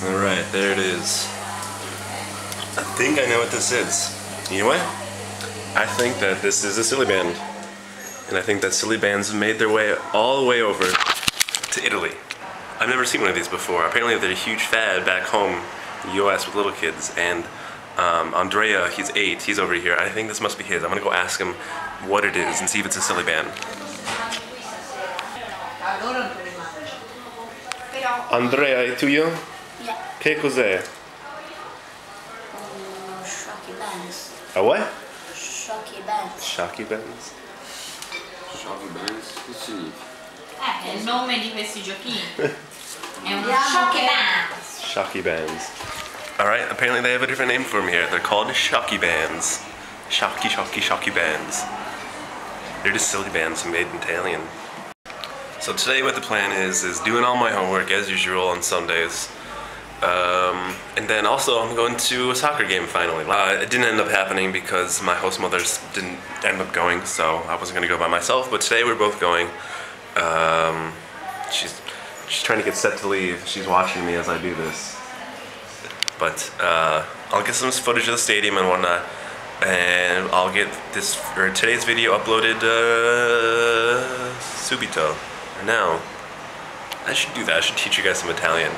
Alright, there it is. I think I know what this is. You know what? I think that this is a silly band. And I think that silly bands have made their way all the way over to Italy. I've never seen one of these before. Apparently they're a huge fad back home in the US with little kids. And Andrea, he's 8, he's over here. I think this must be his. I'm gonna go ask him what it is and see if it's a silly band. Andrea, è tuyo? Yeah. Che cos'è? Shocky bands. A what? Shocky bands. Shocky bands? Shocky bands? Che significa? È il nome di questi giochini. È uno shocky bands. Shocky bands. Alright, apparently they have a different name for them here. They're called shocky bands. Shocky bands. They're just silly bands made in Italian. So today what the plan is doing all my homework as usual on Sundays. And then also I'm going to a soccer game finally. It didn't end up happening because my host mothers didn't end up going, so I wasn't going to go by myself, but today we're both going. She's trying to get set to leave. She's watching me as I do this. But I'll get some footage of the stadium and whatnot, and I'll get today's video uploaded subito. Now, I should do that. I should teach you guys some Italian.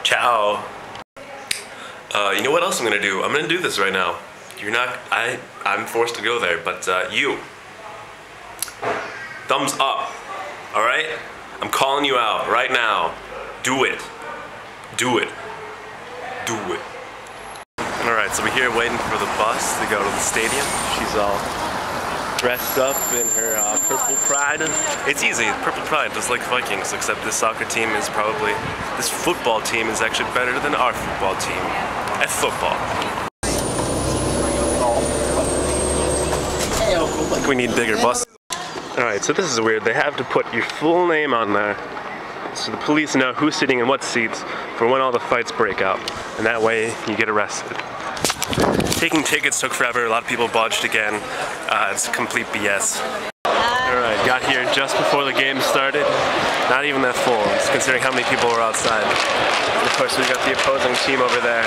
Ciao. You know what else I'm gonna do? I'm gonna do this right now. You're not. I'm forced to go there, but you. Thumbs up. All right. I'm calling you out right now. Do it. Do it. Do it. All right. So we're here waiting for the bus to go to the stadium. She's all dressed up in her purple pride. It's easy, purple pride, just like Vikings, except this soccer team is this football team is actually better than our football team at football. I think we need bigger buses. Alright, so this is weird. They have to put your full name on there so the police know who's sitting in what seats for when all the fights break out. And that way you get arrested. Taking tickets took forever, a lot of people budged again. It's complete BS. Alright, got here just before the game started. Not even that full, just considering how many people were outside. And of course we got the opposing team over there.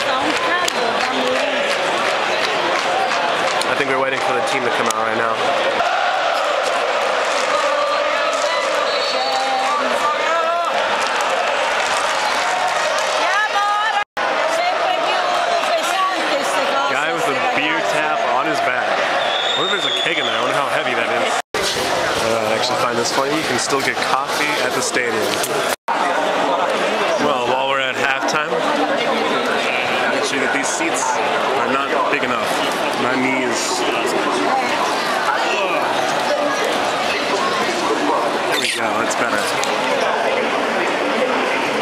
I think we're waiting for the team to come out right now. Funny, you can still get coffee at the stadium. Well, while we're at halftime, make sure that these seats are not big enough. My knees. There we go, it's better.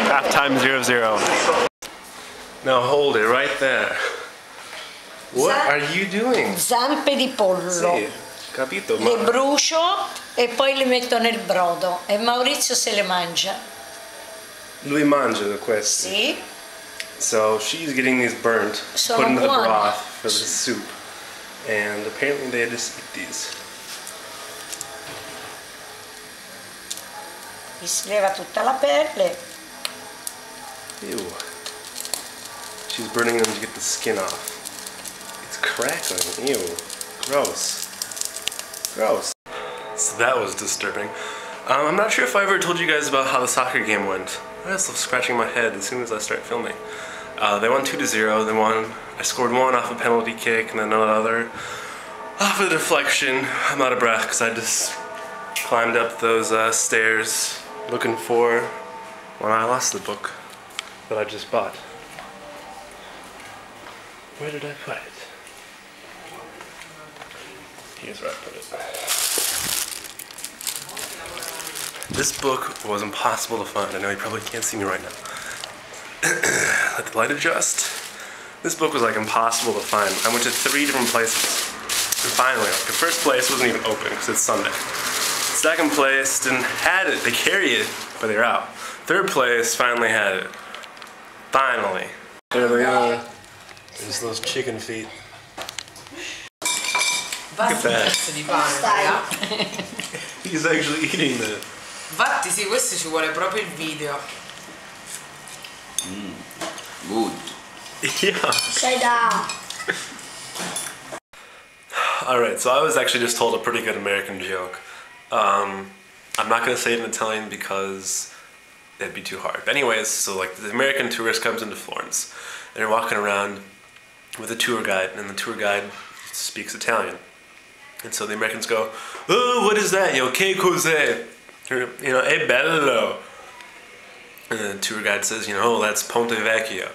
Halftime 0-0. Now hold it right there. What are you doing? Zampe di pollo. Sì, capito, ma... Le brucio e poi le metto nel brodo e Maurizio se le mangia. Lui mangia questi. Sì. So she's getting these burnt, put into the broth for the soup, and apparently they just eat these. Mi si leva tutta la pelle. Ew. She's burning them to get the skin off. It's crackling. Ew. Gross. Gross. So that was disturbing. I'm not sure if I ever told you guys about how the soccer game went. I was scratching my head as soon as I started filming. They won 2-0. They won. I scored one off a penalty kick and then another off a deflection. I'm out of breath because I just climbed up those stairs looking for when I lost the book that I just bought. Where did I put it? Here's where I put it. This book was impossible to find. I know you probably can't see me right now. Let the light adjust. This book was like impossible to find. I went to 3 different places. And finally, like, the first place wasn't even open because it's Sunday. Second place didn't have it. They carry it, but they're out. Third place finally had it. Finally. There they are. There's those chicken feet. Look at that. He's actually eating that. Infatti sì, questo ci vuole proprio il video. Good. Yeah. Sit down. Alright, so I was actually just told a pretty good American joke. I'm not going to say it in Italian because it'd be too hard. But anyways, so like the American tourist comes into Florence and they're walking around with a tour guide, and the tour guide speaks Italian. And so the Americans go, "Oh, what is that? Che cos'è? È bello." And the tour guide says, "Oh, that's Ponte Vecchio.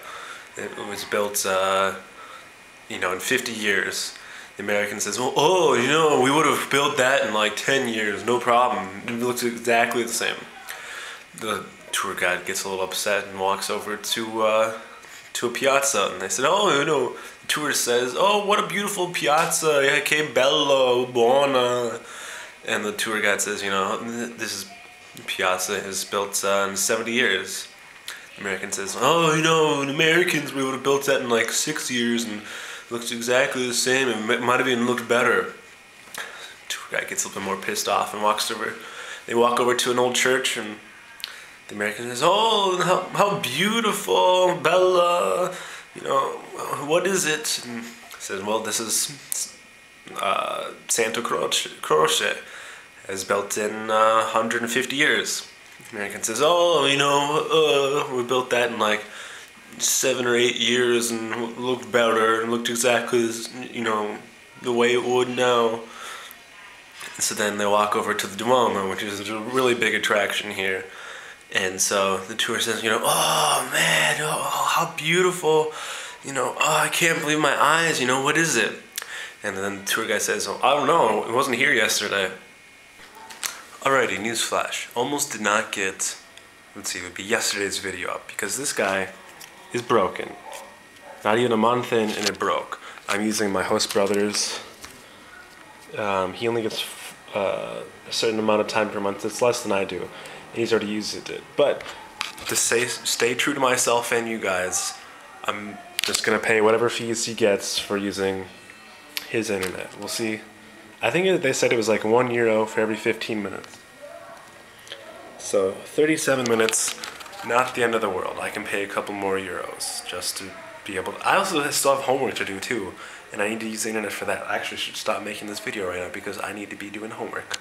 It was built, in 50 years." The American says, "Oh, we would have built that in like 10 years, no problem. It looks exactly the same." The tour guide gets a little upset and walks over to a piazza, and they said, the tourist says, "Oh, what a beautiful piazza, che bello, buona." And the tour guide says, "This piazza is built in 70 years. The American says, "Oh, in Americans we would have built that in like 6 years, and it looks exactly the same, and it might have even looked better." The tour guide gets a little bit more pissed off and walks over. They walk over to an old church, and the American says, "Oh, how beautiful, bella, what is it?" And he says, "Well, this is Santa Croce. It's built in 150 years. The American says, "Oh, we built that in like 7 or 8 years, and it looked better, and looked exactly as, the way it would now." And so then they walk over to the Duomo, which is a really big attraction here. And so the tourist says, "Oh man, how beautiful, I can't believe my eyes, what is it?" And then the tour guide says, "Oh, I don't know, it wasn't here yesterday." Alrighty, newsflash. Almost did not get, it would be yesterday's video up, because this guy is broken. Not even a month in and it broke. I'm using my host brother's. He only gets a certain amount of time per month. It's less than I do. He's already used it. But to stay true to myself and you guys, I'm just gonna pay whatever fees he gets for using his internet. We'll see. I think they said it was like €1 for every 15 minutes. So 37 minutes, not the end of the world. I can pay a couple more euros just to be able to. I also still have homework to do too, and I need to use the internet for that. I actually should stop making this video right now because I need to be doing homework.